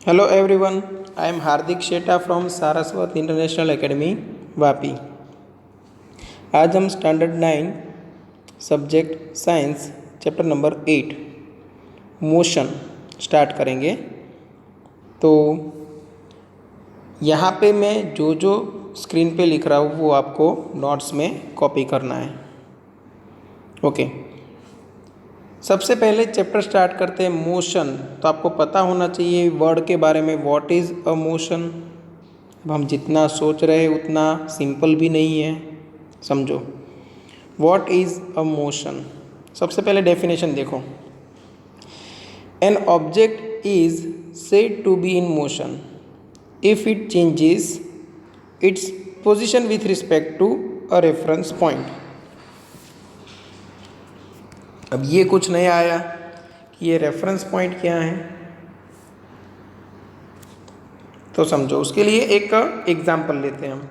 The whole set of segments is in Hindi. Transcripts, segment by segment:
Hello everyone, I am Hardik Sheta from Saraswat international academy Vapi. आज हम standard 9 subject science chapter number 8 motion start करेंगे। तो यहाँ पे मैं जो स्क्रीन पे लिख रहा हूँ वो आपको नोट्स में कॉपी करना है। ओके, सबसे पहले चैप्टर स्टार्ट करते हैं मोशन। तो आपको पता होना चाहिए वर्ड के बारे में, व्हाट इज़ अ मोशन। अब हम जितना सोच रहे हैं उतना सिंपल भी नहीं है, समझो। व्हाट इज़ अ मोशन, सबसे पहले डेफिनेशन देखो। An object is said to be in motion if it changes its position with respect to a reference point. अब ये कुछ नया आया कि ये रेफरेंस पॉइंट क्या है, तो समझो। उसके लिए एक एग्जाम्पल लेते हैं हम।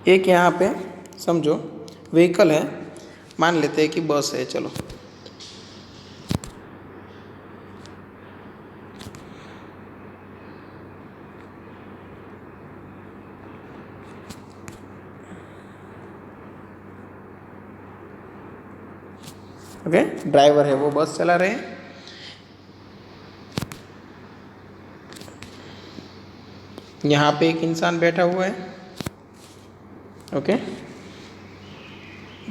एक यहाँ पे समझो व्हीकल है, मान लेते हैं कि बस है। चलो, ओके, ड्राइवर है, वो बस चला रहे हैं। यहाँ पे एक इंसान बैठा हुआ है। ओके,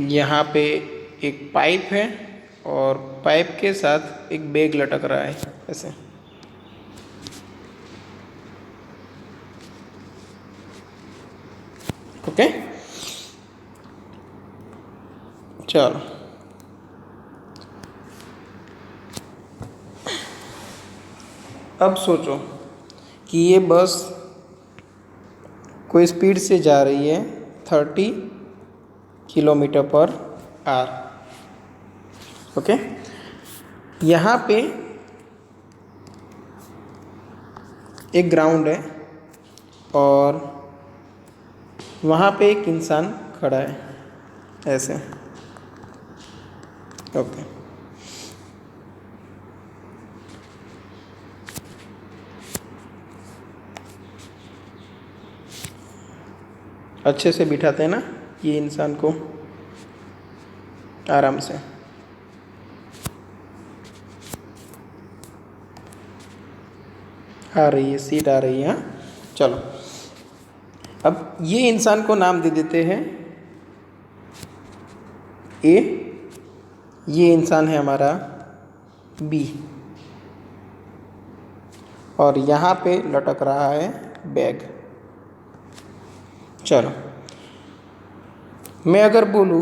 यहाँ पे एक पाइप है और पाइप के साथ एक बैग लटक रहा है ऐसे। ओके, चलो अब सोचो कि ये बस कोई स्पीड से जा रही है 30 किलोमीटर पर आवर। ओके, यहाँ पे एक ग्राउंड है और वहाँ पे एक इंसान खड़ा है ऐसे। ओके, अच्छे से बिठाते हैं ना ये इंसान को, आराम से। आ रही है सीट, आ रही है। हाँ, चलो अब ये इंसान को नाम दे देते हैं ए। ये इंसान है हमारा बी और यहाँ पे लटक रहा है बैग। चलो, मैं अगर बोलूँ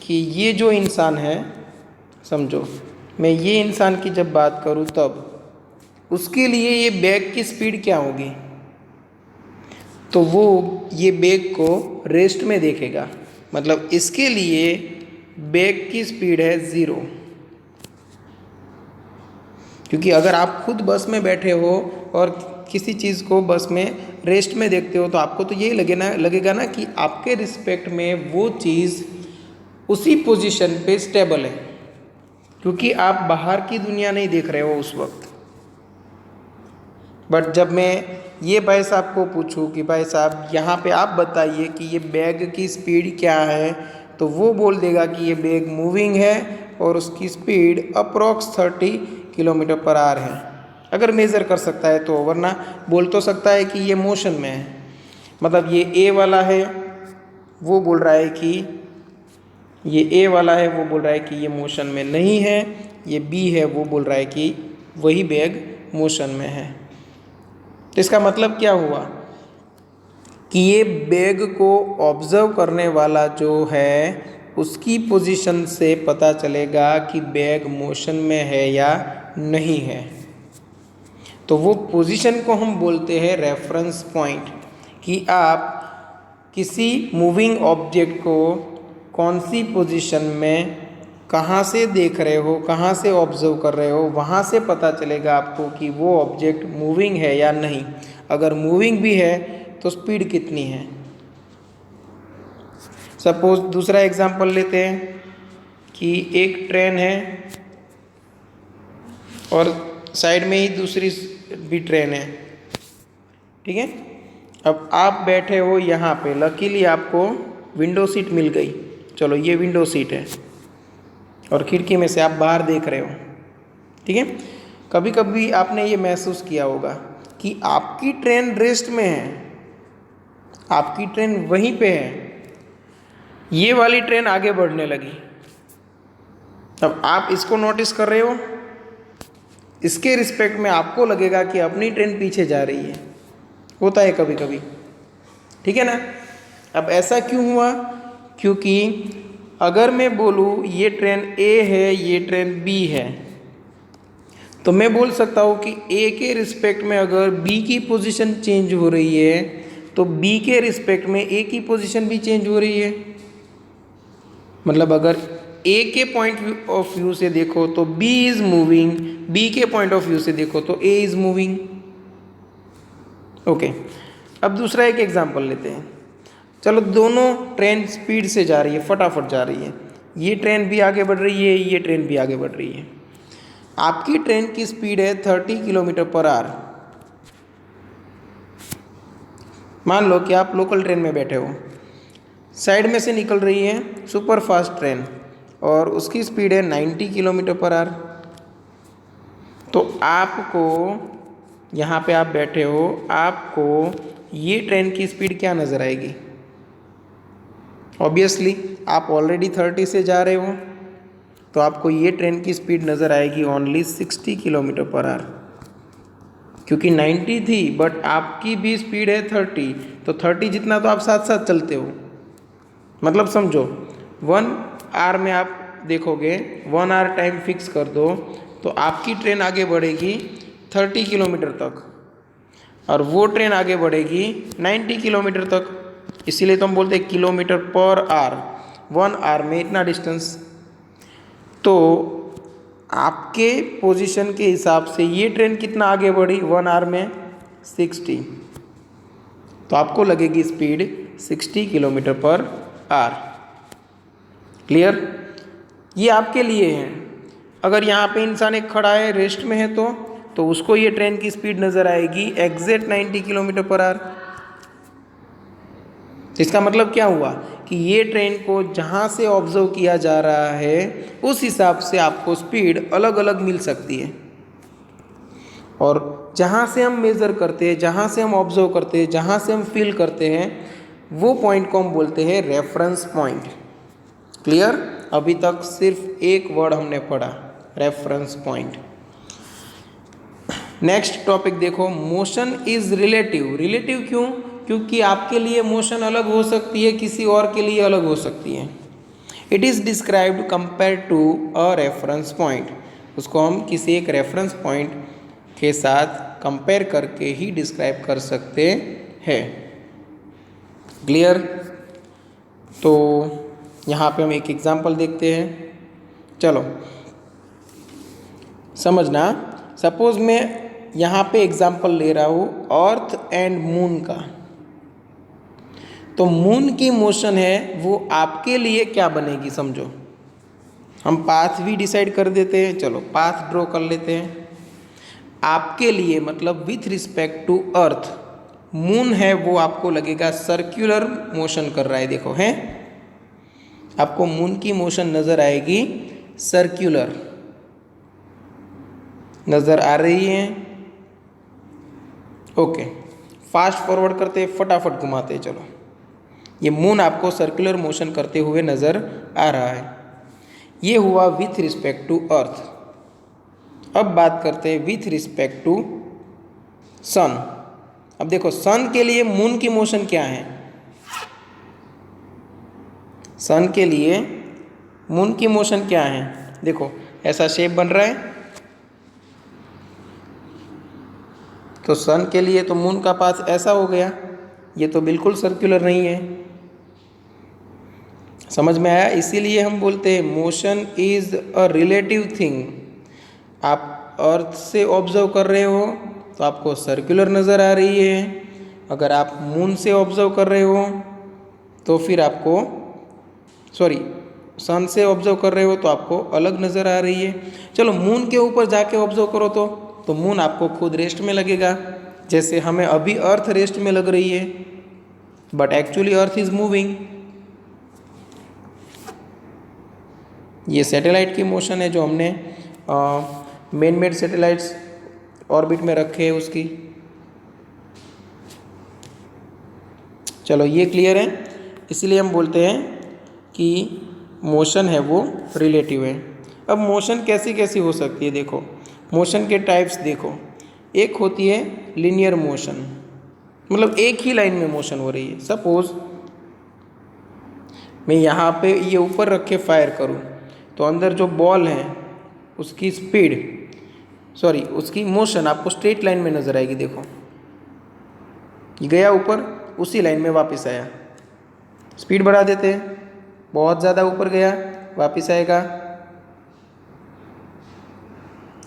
कि ये जो इंसान है, समझो, मैं ये इंसान की जब बात करूँ तब उसके लिए ये बैग की स्पीड क्या होगी, तो वो ये बैग को रेस्ट में देखेगा। मतलब इसके लिए बैग की स्पीड है 0। क्योंकि अगर आप खुद बस में बैठे हो और किसी चीज़ को बस में रेस्ट में देखते हो तो आपको तो ये लगेगा ना कि आपके रिस्पेक्ट में वो चीज़ उसी पोजीशन पे स्टेबल है, क्योंकि आप बाहर की दुनिया नहीं देख रहे हो उस वक्त। बट जब मैं ये भाई साहब को पूछूं कि भाई साहब यहाँ पे आप बताइए कि ये बैग की स्पीड क्या है, तो वो बोल देगा कि ये बैग मूविंग है और उसकी speed approx 30 kilometre per hour है, अगर मेज़र कर सकता है तो। वरना बोल तो सकता है कि ये मोशन में है। मतलब ये ए वाला है, वो बोल रहा है कि ये ए वाला है, वो बोल रहा है कि ये मोशन में नहीं है। ये बी है, वो बोल रहा है कि वही बैग मोशन में है। तो इसका मतलब क्या हुआ कि ये बैग को ऑब्जर्व करने वाला जो है उसकी पोजीशन से पता चलेगा कि बैग मोशन में है या नहीं है। तो वो पोजीशन को हम बोलते हैं रेफरेंस पॉइंट। कि आप किसी मूविंग ऑब्जेक्ट को कौन सी पोजीशन में कहाँ से देख रहे हो, कहाँ से ऑब्जर्व कर रहे हो, वहाँ से पता चलेगा आपको कि वो ऑब्जेक्ट मूविंग है या नहीं। अगर मूविंग भी है तो स्पीड कितनी है। सपोज दूसरा एग्जांपल लेते हैं कि एक ट्रेन है और साइड में ही दूसरी भी ट्रेन है, ठीक है। अब आप बैठे हो यहाँ पे, लकीली आपको विंडो सीट मिल गई। चलो ये विंडो सीट है और खिड़की में से आप बाहर देख रहे हो, ठीक है। कभी कभी आपने ये महसूस किया होगा कि आपकी ट्रेन रेस्ट में है, आपकी ट्रेन वहीं पे है, ये वाली ट्रेन आगे बढ़ने लगी। अब आप इसको नोटिस कर रहे हो, इसके रिस्पेक्ट में आपको लगेगा कि अपनी ट्रेन पीछे जा रही है। होता है कभी कभी, ठीक है ना। अब ऐसा क्यों हुआ? क्योंकि अगर मैं बोलूँ ये ट्रेन ए है, ये ट्रेन बी है, तो मैं बोल सकता हूँ कि ए के रिस्पेक्ट में अगर बी की पोजीशन चेंज हो रही है तो बी के रिस्पेक्ट में ए की पोजीशन भी चेंज हो रही है। मतलब अगर ए के पॉइंट ऑफ व्यू से देखो तो बी इज मूविंग, बी के पॉइंट ऑफ व्यू से देखो तो ए इज मूविंग। ओके, अब दूसरा एक एग्जांपल लेते हैं। चलो दोनों ट्रेन स्पीड से जा रही है, फटाफट जा रही है, ये ट्रेन भी आगे बढ़ रही है, ये ट्रेन भी आगे बढ़ रही है। आपकी ट्रेन की स्पीड है 30 किलोमीटर पर आवर। मान लो कि आप लोकल ट्रेन में बैठे हो, साइड में से निकल रही है सुपर फास्ट ट्रेन और उसकी स्पीड है 90 किलोमीटर पर आवर। तो आपको, यहाँ पे आप बैठे हो, आपको ये ट्रेन की स्पीड क्या नज़र आएगी? ऑब्वियसली आप ऑलरेडी 30 से जा रहे हो, तो आपको ये ट्रेन की स्पीड नज़र आएगी ओनली 60 किलोमीटर पर आवर। क्योंकि 90 थी बट आपकी भी स्पीड है 30, तो 30 जितना तो आप साथ साथ चलते हो। मतलब समझो 1 आवर में आप देखोगे, 1 आवर टाइम फिक्स कर दो तो आपकी ट्रेन आगे बढ़ेगी 30 किलोमीटर तक और वो ट्रेन आगे बढ़ेगी 90 किलोमीटर तक। इसीलिए तो हम बोलते हैं किलोमीटर पर आवर, 1 आवर में इतना डिस्टेंस। तो आपके पोजीशन के हिसाब से ये ट्रेन कितना आगे बढ़ी 1 आवर में? 60। तो आपको लगेगी speed 60 kilometre per hour. Clear? ये आपके लिए है। अगर यहाँ पे इंसान एक खड़ा है, रेस्ट में है, तो उसको ये ट्रेन की स्पीड नज़र आएगी एग्जैक्ट 90 किलोमीटर पर आवर। इसका मतलब क्या हुआ कि ये ट्रेन को जहाँ से ऑब्जर्व किया जा रहा है उस हिसाब से आपको स्पीड अलग अलग मिल सकती है। और जहाँ से हम मेज़र करते हैं, जहाँ से हम ऑब्जर्व करते हैं, जहाँ से हम फील करते हैं, वो पॉइंट को हम बोलते हैं रेफरेंस पॉइंट। क्लियर? अभी तक सिर्फ एक वर्ड हमने पढ़ा, रेफरेंस पॉइंट। नेक्स्ट टॉपिक देखो, मोशन इज रिलेटिव। रिलेटिव क्यों? क्योंकि आपके लिए मोशन अलग हो सकती है, किसी और के लिए अलग हो सकती है। It is described compare to a reference point. उसको हम किसी एक रेफरेंस पॉइंट के साथ कंपेयर करके ही डिस्क्राइब कर सकते हैं। क्लियर? तो यहाँ पे हम एक एग्जांपल देखते हैं। चलो समझना। सपोज मैं यहाँ पे एग्जांपल ले रहा हूँ अर्थ एंड मून का। तो मून की मोशन है वो आपके लिए क्या बनेगी समझो। हम पाथ भी डिसाइड कर देते हैं। चलो पाथ ड्रॉ कर लेते हैं। आपके लिए मतलब with respect to earth moon है वो आपको लगेगा सर्कुलर मोशन कर रहा है। देखो है, आपको मून की मोशन नज़र आएगी सर्कुलर, नज़र आ रही है। ओके, फास्ट फॉरवर्ड करते, फटाफट घुमाते। चलो ये मून आपको सर्कुलर मोशन करते हुए नज़र आ रहा है। ये हुआ विथ रिस्पेक्ट टू अर्थ। अब बात करते हैं विथ रिस्पेक्ट टू सन। अब देखो सन के लिए मून की मोशन क्या है? सन के लिए मून की मोशन क्या है? देखो ऐसा शेप बन रहा है, तो सन के लिए तो मून का पाथ ऐसा हो गया। ये तो बिल्कुल सर्कुलर नहीं है। समझ में आया? इसीलिए हम बोलते हैं motion is a relative thing. आप अर्थ से ऑब्जर्व कर रहे हो तो आपको सर्कुलर नज़र आ रही है, अगर आप मून से ऑब्जर्व कर रहे हो तो फिर आपको सन से ऑब्जर्व कर रहे हो तो आपको अलग नज़र आ रही है। चलो मून के ऊपर जाके ऑब्जर्व करो तो मून आपको खुद रेस्ट में लगेगा, जैसे हमें अभी अर्थ रेस्ट में लग रही है, but actually earth is moving. ये सैटेलाइट की मोशन है जो हमने मेन मेड सैटेलाइट्स ऑर्बिट में रखे हैं उसकी। चलो ये क्लियर है। इसलिए हम बोलते हैं कि मोशन है वो रिलेटिव है। अब मोशन कैसी कैसी हो सकती है, देखो मोशन के टाइप्स देखो। एक होती है लीनियर मोशन, मतलब एक ही लाइन में मोशन हो रही है। सपोज मैं यहाँ पे ये ऊपर रख के फायर करूँ तो अंदर जो बॉल है उसकी उसकी मोशन आपको स्ट्रेट लाइन में नज़र आएगी। देखो ये गया ऊपर, उसी लाइन में वापस आया। स्पीड बढ़ा देते हैं, बहुत ज़्यादा ऊपर गया, वापस आएगा,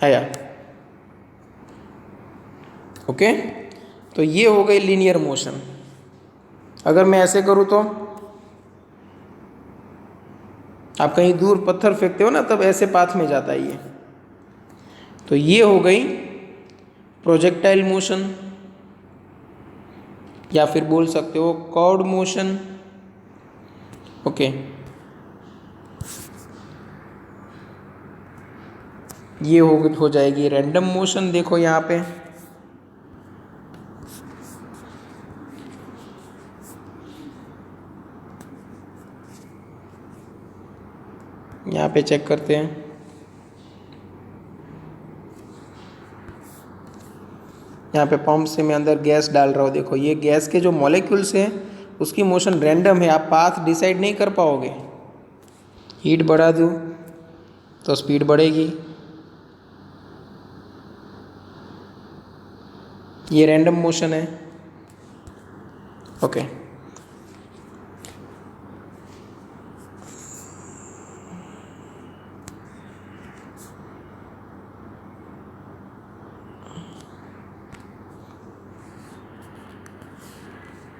आया। ओके, तो ये हो गई लीनियर मोशन। अगर मैं ऐसे करूँ तो आप कहीं दूर पत्थर फेंकते हो ना, तब ऐसे पाथ में जाता है ये। तो ये हो गई प्रोजेक्टाइल मोशन, या फिर बोल सकते हो कर्व्ड मोशन। ओके, ये हो जाएगी रैंडम मोशन। देखो यहाँ पे चेक करते हैं। यहाँ पे पंप से मैं अंदर गैस डाल रहा हूँ। देखो ये गैस के जो मॉलिक्यूल्स हैं उसकी मोशन रैंडम है, आप पाथ डिसाइड नहीं कर पाओगे। हीट बढ़ा दूँ तो स्पीड बढ़ेगी, ये रैंडम मोशन है। ओके,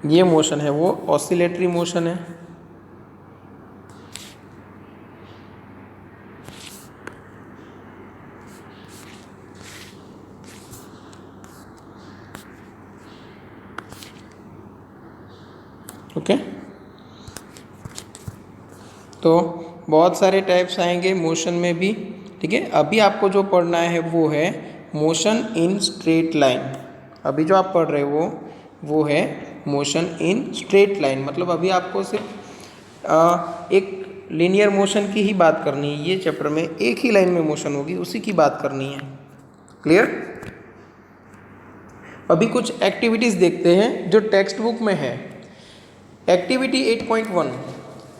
ये मोशन है वो ऑसिलेटरी मोशन है। ओके, तो बहुत सारे टाइप्स आएंगे मोशन में भी। ठीक है, अभी आपको जो पढ़ना है वो है मोशन इन स्ट्रेट लाइन। अभी जो आप पढ़ रहे हो वो है मोशन इन स्ट्रेट लाइन, मतलब अभी आपको सिर्फ एक लीनियर मोशन की ही बात करनी है। ये चैप्टर में एक ही लाइन में मोशन होगी, उसी की बात करनी है। क्लियर? अभी कुछ एक्टिविटीज़ देखते हैं जो टेक्स्ट बुक में है। Activity 8.1,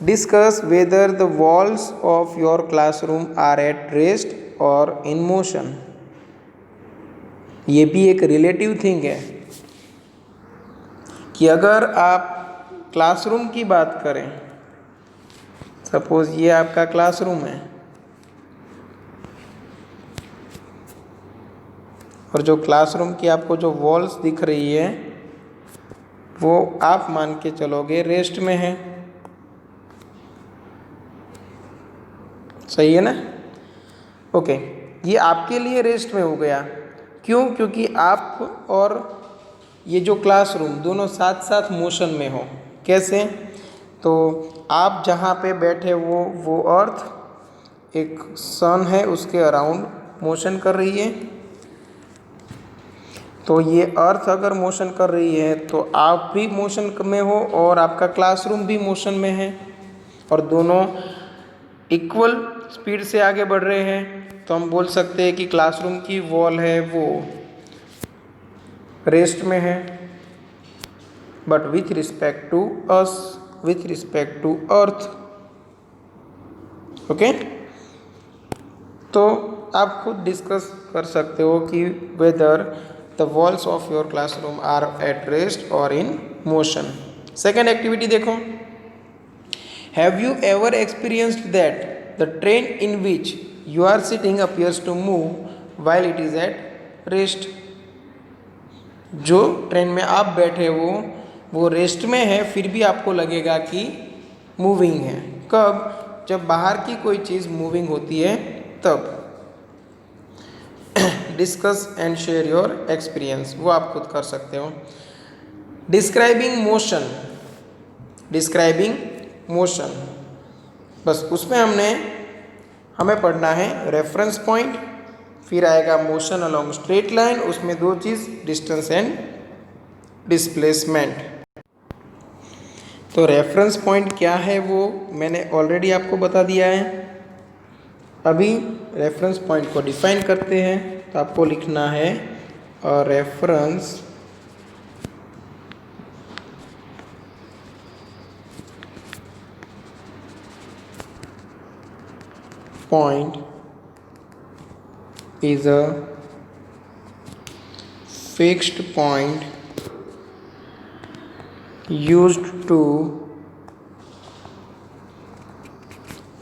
discuss whether the walls of your classroom are at rest और इन मोशन। ये भी एक रिलेटिव थिंग है कि अगर आप क्लासरूम की बात करें, सपोज ये आपका क्लासरूम है और जो क्लासरूम की आपको जो वॉल्स दिख रही है वो आप मान के चलोगे रेस्ट में है। सही है ना? ओके, ये आपके लिए रेस्ट में हो गया। क्यों? क्योंकि आप और ये जो क्लासरूम दोनों साथ साथ मोशन में हो। कैसे? तो आप जहाँ पे बैठे वो अर्थ एक सन है उसके अराउंड मोशन कर रही है। तो ये अर्थ अगर मोशन कर रही है तो आप भी मोशन में हो और आपका क्लासरूम भी मोशन में है, और दोनों इक्वल स्पीड से आगे बढ़ रहे हैं। तो हम बोल सकते हैं कि क्लासरूम की वॉल है वो रेस्ट में है, but with respect to us, with respect to earth. Okay, तो आप खुद डिस्कस कर सकते हो कि whether the walls of your classroom are at rest और इन मोशन। सेकेंड एक्टिविटी देखो, have you ever experienced that the train in which you are sitting appears to move while it is at rest. जो ट्रेन में आप बैठे हो वो रेस्ट में है, फिर भी आपको लगेगा कि मूविंग है। कब? जब बाहर की कोई चीज़ मूविंग होती है तब। Discuss and share your experience, वो आप खुद कर सकते हो। डिस्क्राइबिंग मोशन, डिस्क्राइबिंग मोशन, बस उसमें हमें पढ़ना है रेफरेंस पॉइंट, फिर आएगा मोशन अलोंग स्ट्रेट लाइन, उसमें दो चीज़ डिस्टेंस एंड डिस्प्लेसमेंट। तो रेफरेंस पॉइंट क्या है वो मैंने ऑलरेडी आपको बता दिया है। अभी रेफरेंस पॉइंट को डिफाइन करते हैं, तो आपको लिखना है reference point is a fixed point used to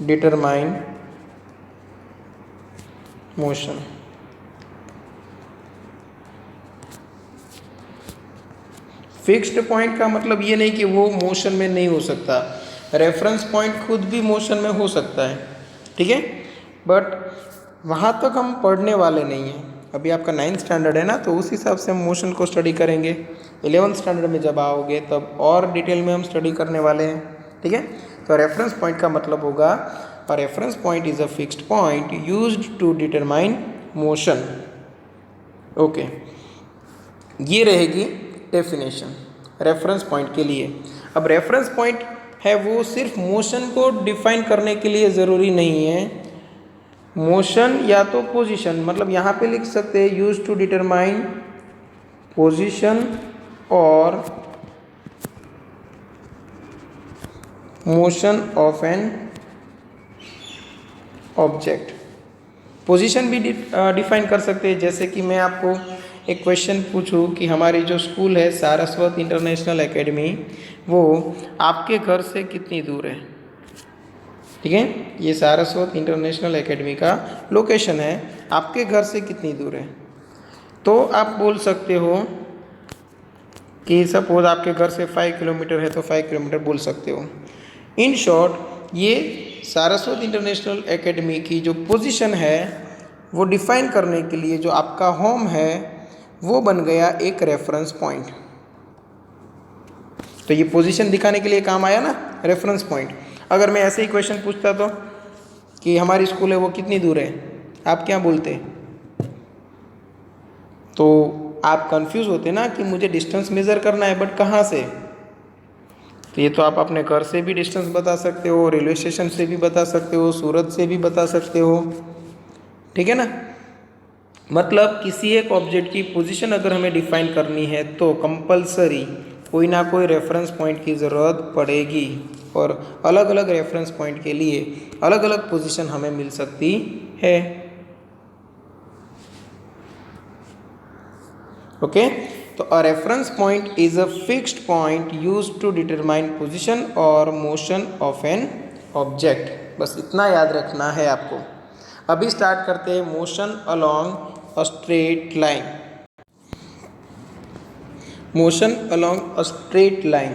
determine motion। Fixed point का मतलब ये नहीं कि वो मोशन में नहीं हो सकता, रेफरेंस पॉइंट खुद भी मोशन में हो सकता है, ठीक है, बट वहाँ तक हम पढ़ने वाले नहीं हैं। अभी आपका 9th स्टैंडर्ड है ना, तो उस हिसाब से हम मोशन को स्टडी करेंगे। 11th स्टैंडर्ड में जब आओगे तब और डिटेल में हम स्टडी करने वाले हैं, ठीक है। तो रेफरेंस पॉइंट का मतलब होगा reference point is a fixed point used to determine motion. Okay, ये रहेगी डेफिनेशन रेफरेंस पॉइंट के लिए। अब रेफरेंस पॉइंट है वो सिर्फ मोशन को डिफाइन करने के लिए ज़रूरी नहीं है। मोशन या तो पोजीशन, मतलब यहाँ पे लिख सकते हैं यूज टू डिटरमाइन पोजीशन और motion of an object. Position भी डिफाइन कर सकते हैं, जैसे कि मैं आपको एक क्वेश्चन पूछूं कि हमारी जो स्कूल है सारस्वत इंटरनेशनल एकेडमी, वो आपके घर से कितनी दूर है, ठीक है। ये सारस्वत इंटरनेशनल एकेडमी का लोकेशन है, आपके घर से कितनी दूर है। तो आप बोल सकते हो कि सपोज आपके घर से 5 किलोमीटर है, तो 5 किलोमीटर बोल सकते हो। इन शॉर्ट ये सारस्वत इंटरनेशनल एकेडमी की जो पोजीशन है वो डिफाइन करने के लिए जो आपका होम है वो बन गया एक रेफरेंस पॉइंट। तो ये पोजीशन दिखाने के लिए काम आया ना रेफरेंस पॉइंट। अगर मैं ऐसे ही क्वेश्चन पूछता तो कि हमारी स्कूल है वो कितनी दूर है, आप क्या बोलते? तो आप कंफ्यूज होते ना कि मुझे डिस्टेंस मेज़र करना है, बट कहाँ से। तो ये तो आप अपने घर से भी डिस्टेंस बता सकते हो, रेलवे स्टेशन से भी बता सकते हो, सूरत से भी बता सकते हो, ठीक है ना। मतलब किसी एक ऑब्जेक्ट की पोजीशन अगर हमें डिफाइन करनी है तो कंपलसरी कोई ना कोई रेफरेंस पॉइंट की ज़रूरत पड़ेगी, और अलग अलग रेफरेंस पॉइंट के लिए अलग अलग पोजीशन हमें मिल सकती है। ओके, तो a reference point is a fixed point used to determine position और मोशन ऑफ एन ऑब्जेक्ट। बस इतना याद रखना है आपको। अभी स्टार्ट करते हैं motion along a straight line. Motion along a straight line.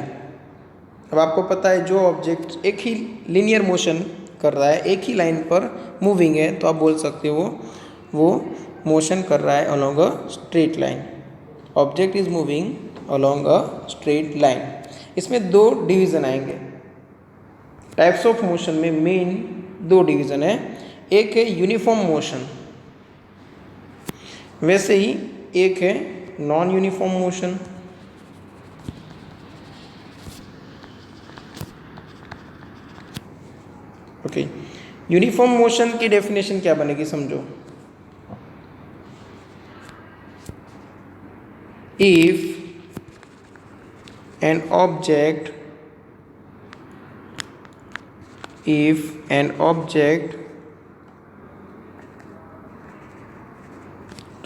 अब आपको पता है जो ऑब्जेक्ट एक ही लीनियर मोशन कर रहा है, एक ही लाइन पर मूविंग है, तो आप बोल सकते हो वो मोशन कर रहा है along a straight line. Object is moving along a straight line. इसमें दो डिवीज़न आएंगे। टाइप्स ऑफ मोशन में मेन दो डिवीज़न है, एक है यूनिफॉर्म मोशन, वैसे ही एक है non uniform motion. Okay, uniform motion की डेफिनेशन क्या बनेगी समझो। If an object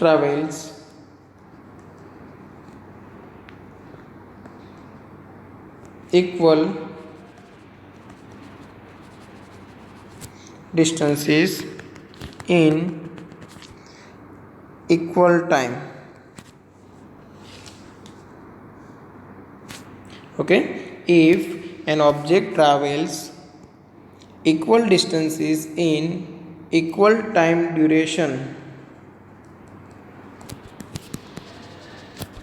travels equal distances in equal time. Okay, if an object travels equal distances in equal time duration,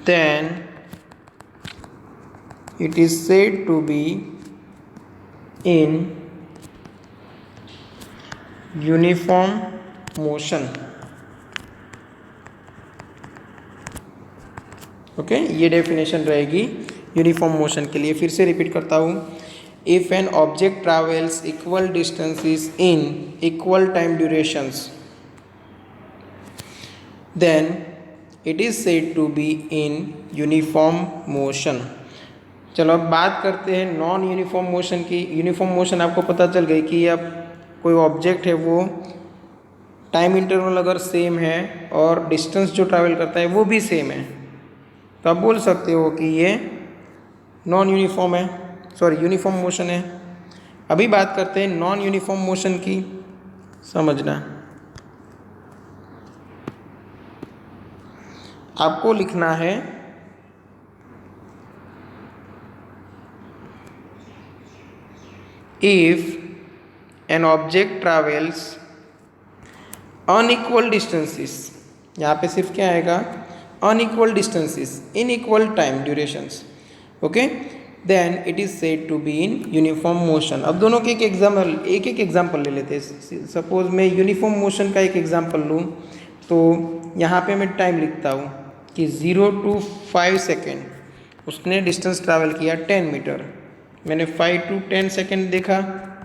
then it is said to be in uniform motion. Okay, ये डेफिनेशन रहेगी यूनिफॉर्म मोशन के लिए. फिर से रिपीट करता हूँ. If an object travels equal distances in equal time durations, then it is said to be in uniform motion. चलो अब बात करते हैं नॉन यूनिफॉर्म मोशन की. यूनिफॉर्म मोशन आपको पता चल गई कि अब कोई ऑब्जेक्ट है वो टाइम इंटरवल अगर सेम है और डिस्टेंस जो ट्रैवल करता है वो भी सेम है, तो आप बोल सकते हो कि ये नॉन यूनिफॉर्म है, सॉरी यूनिफॉर्म मोशन है. अभी बात करते हैं नॉन यूनिफॉर्म मोशन की. समझना, आपको लिखना है if an object travels unequal distances, यहाँ पे सिर्फ क्या आएगा, unequal distances in equal time durations. Okay, then it is said to be in uniform motion. अब दोनों के एक एक एग्जाम्पल ले लेते हैं. सपोज मैं यूनिफॉर्म मोशन का एक एग्जाम्पल लूँ, तो यहाँ पे मैं टाइम लिखता हूँ कि 0 to 5 सेकेंड. उसने डिस्टेंस ट्रैवल किया 10 मीटर. मैंने 5 to 10 सेकेंड देखा,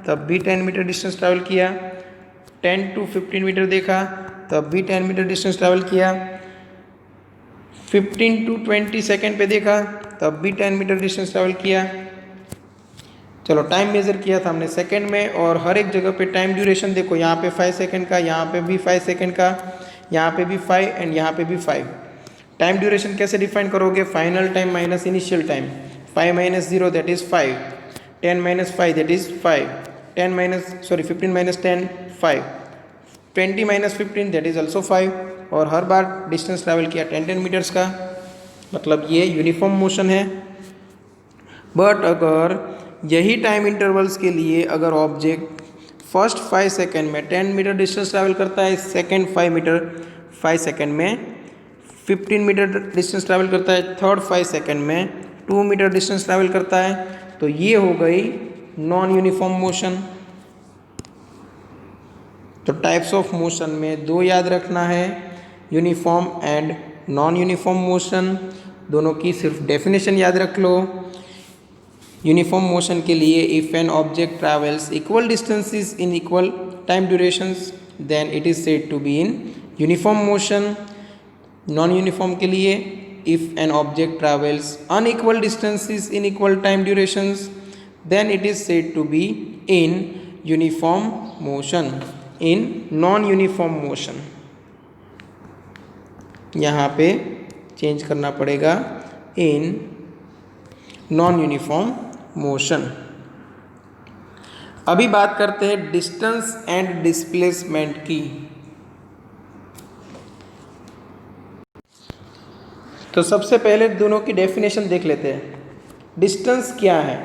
तब भी 10 मीटर डिस्टेंस ट्रैवल किया. 10 to 15 मीटर देखा, तब भी 10 मीटर डिस्टेंस ट्रैवल किया. 15 to 20 सेकेंड पे देखा, तब भी 10 मीटर डिस्टेंस ट्रैवल किया. चलो टाइम मेज़र किया था हमने सेकेंड में, और हर एक जगह पे टाइम ड्यूरेशन देखो, यहाँ पे 5 सेकेंड का, यहाँ पे भी 5 सेकेंड का, यहाँ पे भी 5 एंड यहाँ पे भी 5. टाइम ड्यूरेशन कैसे डिफाइन करोगे, final time minus initial time. 5 minus 0 that is 5, 10 minus 5 that is 5, 15 minus 10 5, 20 minus 15 that is also 5. और हर बार डिस्टेंस ट्रैवल किया 10 मीटर्स का, मतलब ये यूनिफॉर्म मोशन है. बट अगर यही टाइम इंटरवल्स के लिए अगर ऑब्जेक्ट फर्स्ट 5 सेकेंड में 10 मीटर डिस्टेंस ट्रैवल करता है, सेकेंड 5 सेकेंड में 15 मीटर डिस्टेंस ट्रैवल करता है, थर्ड 5 सेकेंड में 2 मीटर डिस्टेंस ट्रैवल करता है, तो ये हो गई नॉन यूनिफॉर्म मोशन. तो टाइप्स ऑफ मोशन में दो याद रखना है, uniform and non uniform motion. दोनों की सिर्फ डेफिनेशन याद रख लो. यूनिफॉर्म मोशन के लिए if an object travels equal distances in equal time durations, then it is said to be in uniform motion. Non uniform के लिए if an object travels unequal distances in equal time durations, then it is said to be in uniform motion. in non-uniform motion, यहाँ पे चेंज करना पड़ेगा in non-uniform motion. अभी बात करते हैं डिस्टेंस एंड डिस्प्लेसमेंट की. तो सबसे पहले दोनों की डेफिनेशन देख लेते हैं. डिस्टेंस क्या है,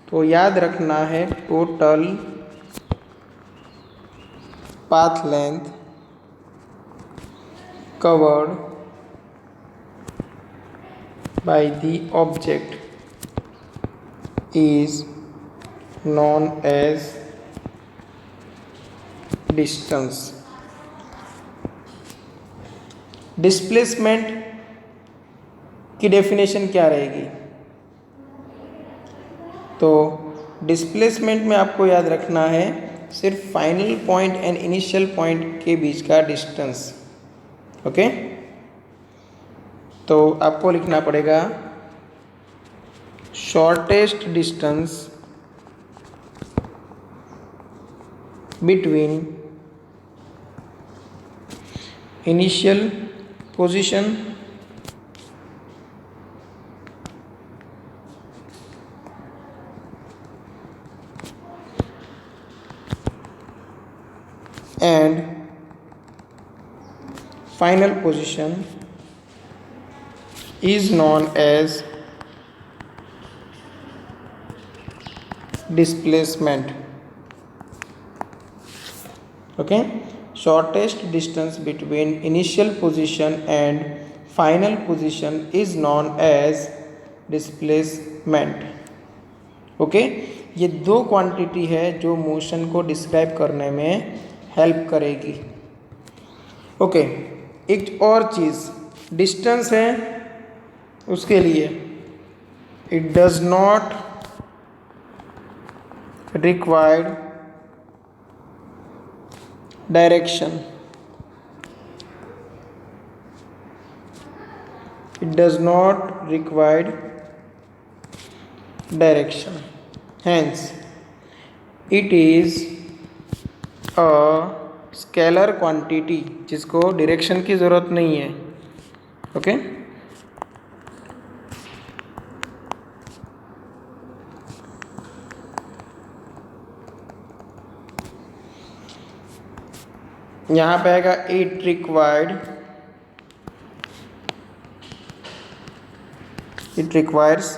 तो याद रखना है total path length covered by the object is known as distance. Displacement की डेफिनेशन क्या रहेगी, तो डिस्प्लेसमेंट में आपको याद रखना है सिर्फ final point and initial point के बीच का डिस्टेंस. ओके, तो आपको लिखना पड़ेगा shortest distance between initial position and final position is known as displacement. Okay, shortest distance between initial position and final position is known as displacement. Okay, ये दो क्वांटिटी है जो मोशन को डिस्क्राइब करने में हेल्प करेगी. ओके, एक और चीज़ डिस्टेंस है, उसके लिए it does not required direction. It does not require direction. Hence, it is a scalar quantity जिसको direction की ज़रूरत नहीं है. Okay? यहाँ पे आएगा इट रिक्वायर्स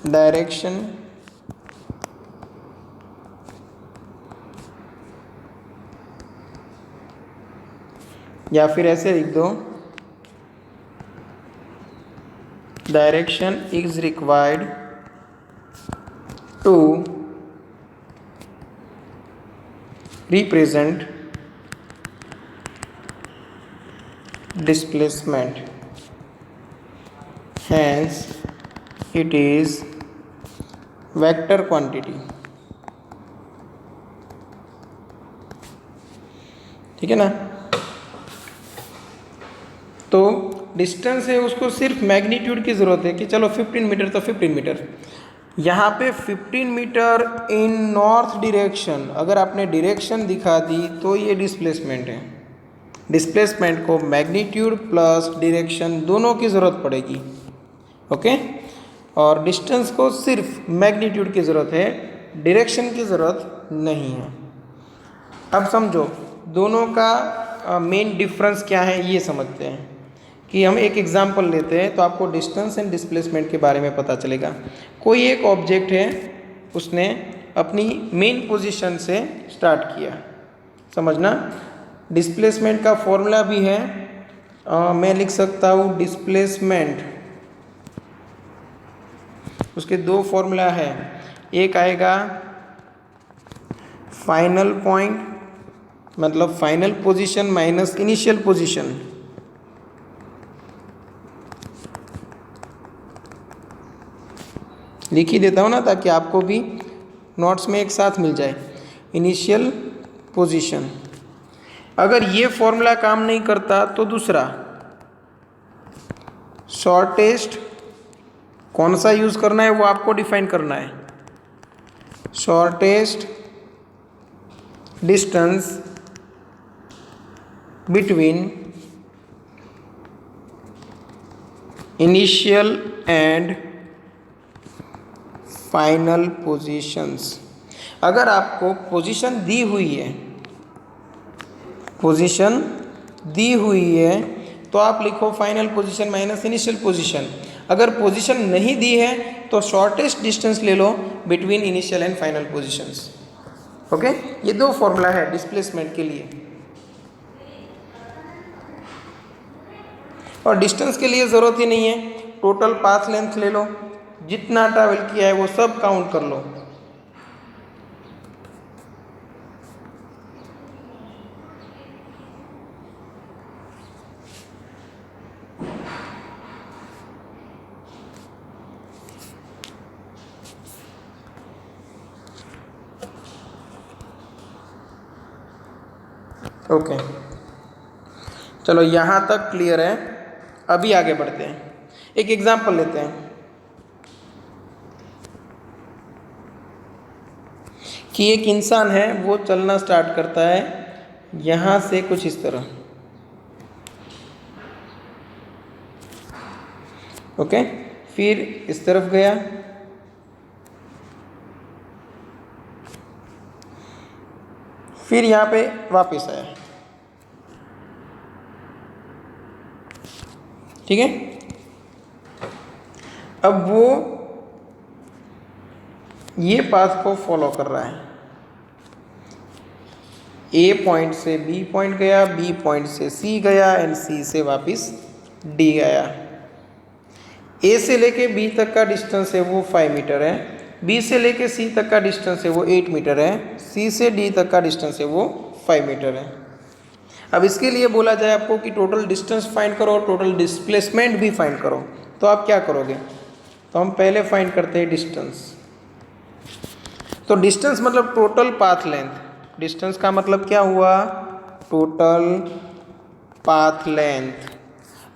डायरेक्शन या फिर ऐसे लिख दो, direction is required to represent displacement. Hence, it is vector quantity. ठीक है ना? तो डिस्टेंस है उसको सिर्फ मैग्नीट्यूड की ज़रूरत है कि चलो 15 मीटर तो 15 मीटर. यहाँ पे 15 मीटर इन नॉर्थ डायरेक्शन अगर आपने डायरेक्शन दिखा दी तो ये डिस्प्लेसमेंट है. डिस्प्लेसमेंट को मैग्नीट्यूड प्लस डायरेक्शन दोनों की ज़रूरत पड़ेगी. ओके, और डिस्टेंस को सिर्फ मैग्नीट्यूड की ज़रूरत है, डायरेक्शन की ज़रूरत नहीं है. अब समझो दोनों का मेन डिफरेंस क्या है ये समझते हैं. कि हम एक एग्जांपल लेते हैं तो आपको डिस्टेंस एंड डिस्प्लेसमेंट के बारे में पता चलेगा. कोई एक ऑब्जेक्ट है, उसने अपनी मेन पोजीशन से स्टार्ट किया. समझना, डिस्प्लेसमेंट का फॉर्मूला भी है. मैं लिख सकता हूँ डिस्प्लेसमेंट, उसके दो फॉर्मूला है. एक आएगा फाइनल पॉइंट मतलब final position minus initial position. लिख ही देता हूँ ना ताकि आपको भी नोट्स में एक साथ मिल जाए. Initial position. अगर ये फॉर्मूला काम नहीं करता तो दूसरा शॉर्टेस्ट, कौन सा यूज़ करना है वो आपको डिफाइन करना है. Shortest distance between initial and final positions. अगर आपको पोजीशन दी हुई है, पोजीशन दी हुई है तो आप लिखो final position minus initial position. अगर पोजीशन नहीं दी है तो शॉर्टेस्ट डिस्टेंस ले लो between initial and final positions. Okay, ये दो फॉर्मूला है डिस्प्लेसमेंट के लिए. और डिस्टेंस के लिए ज़रूरत ही नहीं है, टोटल पाथ लेंथ ले लो, जितना ट्रैवल किया है वो सब काउंट कर लो. ओके, चलो यहाँ तक क्लियर है. अभी आगे बढ़ते हैं, एक एग्जांपल लेते हैं कि एक इंसान है, वो चलना स्टार्ट करता है यहाँ से कुछ इस तरह. ओके, फिर इस तरफ गया, फिर यहाँ पे वापस आया, ठीक है। अब वो ये पाथ को फॉलो कर रहा है, ए पॉइंट से बी पॉइंट गया, बी पॉइंट से सी गया एंड सी से वापस डी गया। ए से लेके बी तक का डिस्टेंस है वो 5 मीटर है, बी से लेके सी तक का डिस्टेंस है वो 8 मीटर है, सी से डी तक का डिस्टेंस है वो 5 मीटर है। अब इसके लिए बोला जाए आपको कि टोटल डिस्टेंस फाइंड करो, टोटल डिस्प्लेसमेंट भी फाइंड करो, तो आप क्या करोगे? तो हम पहले फाइंड करते हैं डिस्टेंस। तो डिस्टेंस मतलब टोटल पाथ लेंथ। डिस्टेंस का मतलब क्या हुआ? Total path length.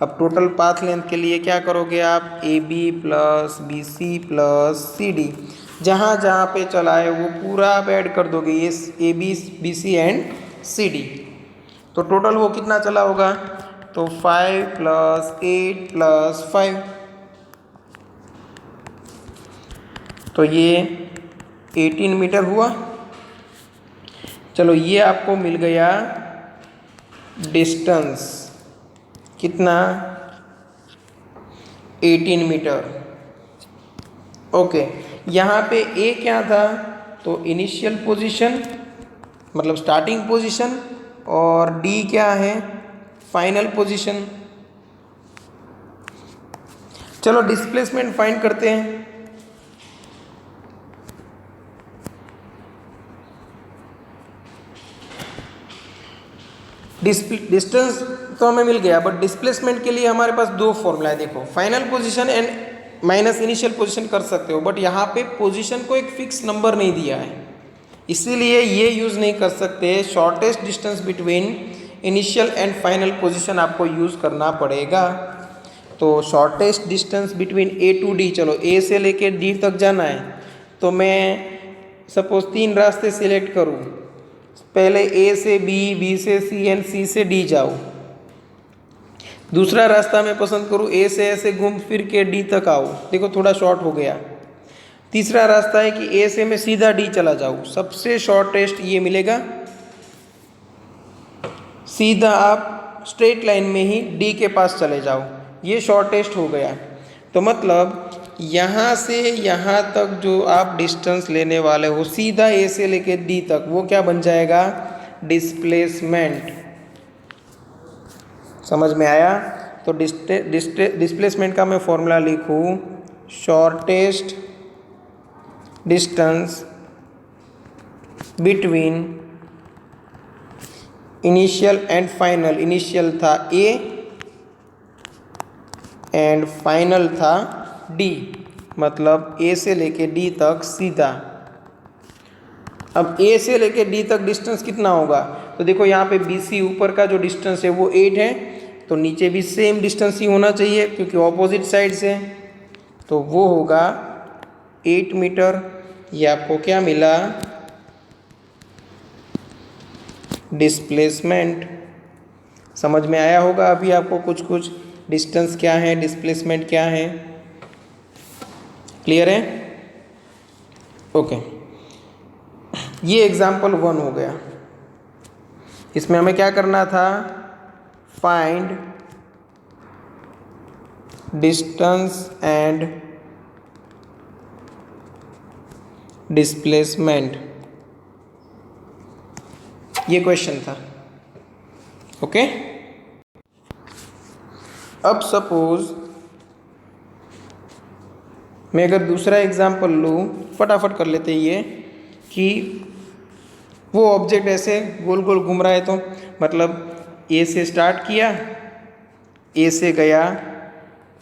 अब टोटल पाथ लेंथ के लिए क्या करोगे आप? A B plus B C plus C D, जहाँ जहाँ पे चला है वो पूरा आप ऐड कर दोगे, ये A B C and C D. तो टोटल वो कितना चला होगा? तो 5 प्लस 8 प्लस 5, तो ये 18 मीटर हुआ। चलो ये आपको मिल गया डिस्टेंस, कितना? 18 मीटर। ओके, यहाँ पे ए क्या था? तो इनिशियल पोजीशन मतलब स्टार्टिंग पोजीशन, और डी क्या है? Final position. चलो डिस्प्लेसमेंट फाइंड करते हैं। डिस्टेंस तो हमें मिल गया, बट डिस्प्लेसमेंट के लिए हमारे पास दो फॉर्मूला है। देखो, final position and minus initial position कर सकते हो, बट यहाँ पे पोजीशन को एक फिक्स नंबर नहीं दिया है, इसीलिए ये यूज़ नहीं कर सकते। Shortest distance between initial and final position आपको यूज़ करना पड़ेगा। तो shortest distance between A to D, चलो ए से लेके डी तक जाना है, तो मैं सपोज 3 रास्ते सिलेक्ट करूँ। पहले ए से बी, बी से सी एंड सी से डी जाओ। दूसरा रास्ता मैं पसंद करूँ, ए से ऐसे घूम फिर के डी तक आओ, देखो थोड़ा शॉर्ट हो गया। तीसरा रास्ता है कि ए से मैं सीधा डी चला जाऊँ, सबसे शॉर्टेस्ट ये मिलेगा। सीधा आप स्ट्रेट लाइन में ही डी के पास चले जाओ, ये शॉर्टेस्ट हो गया। तो मतलब यहाँ से यहाँ तक जो आप डिस्टेंस लेने वाले हो सीधा ए से लेके डी तक, वो क्या बन जाएगा? डिस्प्लेसमेंट। समझ में आया? तो डिस्प्लेसमेंट का मैं फॉर्मूला लिखूँ, shortest distance between initial and final. Initial था ए एंड फाइनल था डी, मतलब ए से लेके डी तक सीधा। अब ए से लेके डी तक डिस्टेंस कितना होगा? तो देखो यहाँ पे बी सी ऊपर का जो डिस्टेंस है वो 8 है, तो नीचे भी सेम डिस्टेंस ही होना चाहिए क्योंकि ऑपोजिट साइड से, तो वो होगा 8 मीटर। ये आपको क्या मिला? डिस्प्लेसमेंट। समझ में आया होगा अभी आपको कुछ कुछ, डिस्टेंस क्या है, डिस्प्लेसमेंट क्या है। क्लियर है? ओके, ये एग्जाम्पल 1 हो गया। इसमें हमें क्या करना था? फाइंड डिस्टेंस एंड डिस्प्लेसमेंट, ये क्वेश्चन था। ओके, अब सपोज मैं अगर दूसरा एग्जाम्पल लूँ, फटाफट कर लेते हैं ये, कि वो ऑब्जेक्ट ऐसे गोल गोल घूम रहा है, तो मतलब ए से स्टार्ट किया, ए से गया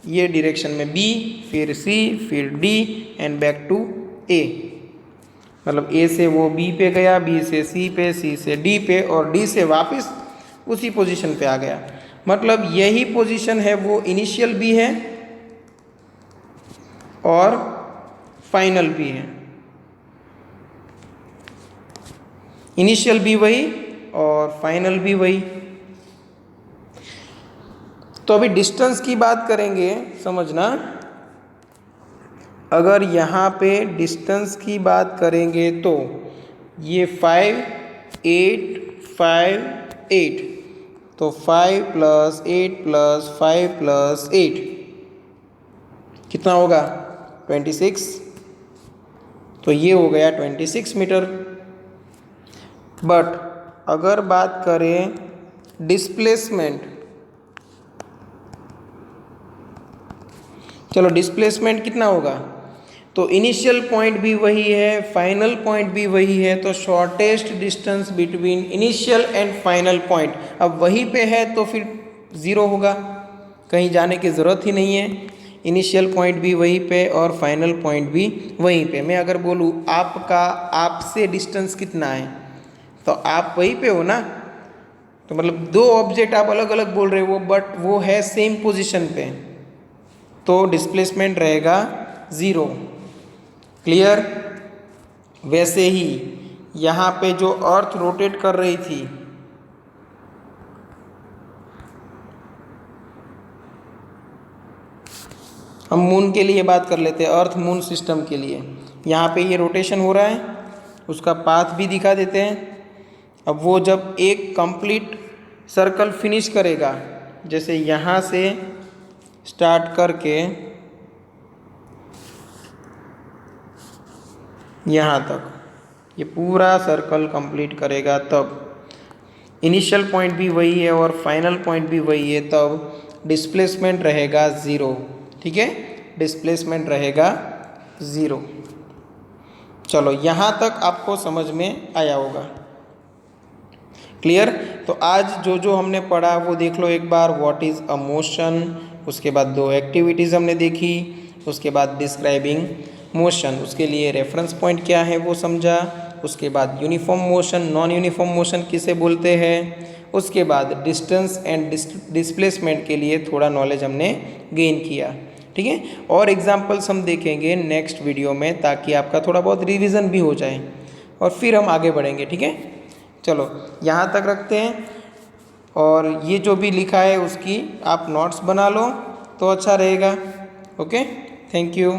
ये डायरेक्शन में बी, फिर सी, फिर डी एंड बैक टू ए। मतलब ए से वो बी पे गया, बी से सी पे, सी से डी पे, और डी से वापस उसी पोजीशन पे आ गया। मतलब यही पोजीशन है वो इनिशियल भी है और फाइनल भी है। इनिशियल भी वही और फाइनल भी वही। तो अभी डिस्टेंस की बात करेंगे, समझना। अगर यहाँ पे डिस्टेंस की बात करेंगे तो ये 5 8 5 8, तो 5 + 8 + 5 + 8 कितना होगा 26। तो ये हो गया 26 मीटर। बट अगर बात करें डिस्प्लेसमेंट, चलो डिस्प्लेसमेंट कितना होगा, तो इनिशियल पॉइंट भी वही है, फाइनल पॉइंट भी वही है, तो shortest distance between initial and final point अब वहीं पे है, तो फिर ज़ीरो होगा, कहीं जाने की ज़रूरत ही नहीं है। इनिशियल पॉइंट भी वहीं पे और फाइनल पॉइंट भी वहीं पे। मैं अगर बोलूँ आपका आपसे डिस्टेंस कितना है, तो आप वहीं पे हो ना, तो मतलब दो ऑब्जेक्ट आप अलग अलग बोल रहे हो बट वो है सेम पोजीशन पे, तो डिस्प्लेसमेंट रहेगा ज़ीरो। क्लियर। वैसे ही यहाँ पे जो अर्थ रोटेट कर रही थी, हम मून के लिए बात कर लेते हैं, अर्थ मून सिस्टम के लिए। यहाँ पे ये रोटेशन हो रहा है, उसका पाथ भी दिखा देते हैं। अब वो जब एक कंप्लीट सर्कल फिनिश करेगा, जैसे यहाँ से स्टार्ट करके यहाँ तक ये पूरा सर्कल कंप्लीट करेगा, तब इनिशियल पॉइंट भी वही है और फाइनल पॉइंट भी वही है, तब डिस्प्लेसमेंट रहेगा ज़ीरो। ठीक है, डिस्प्लेसमेंट रहेगा ज़ीरो। चलो यहाँ तक आपको समझ में आया होगा। क्लियर। तो आज जो जो हमने पढ़ा वो देख लो एक बार। व्हाट इज़ अ मोशन, उसके बाद दो एक्टिविटीज़ हमने देखी, उसके बाद डिस्क्राइबिंग मोशन, उसके लिए रेफरेंस पॉइंट क्या है वो समझा, उसके बाद uniform motion, non uniform motion किसे बोलते हैं, उसके बाद डिस्टेंस एंड डिस्प्लेसमेंट के लिए थोड़ा नॉलेज हमने गेन किया। ठीक है, और एग्जाम्पल्स हम देखेंगे नेक्स्ट वीडियो में, ताकि आपका थोड़ा बहुत रिवीजन भी हो जाए और फिर हम आगे बढ़ेंगे। ठीक है, चलो यहाँ तक रखते हैं, और ये जो भी लिखा है उसकी आप नोट्स बना लो तो अच्छा रहेगा। Okay, thank you.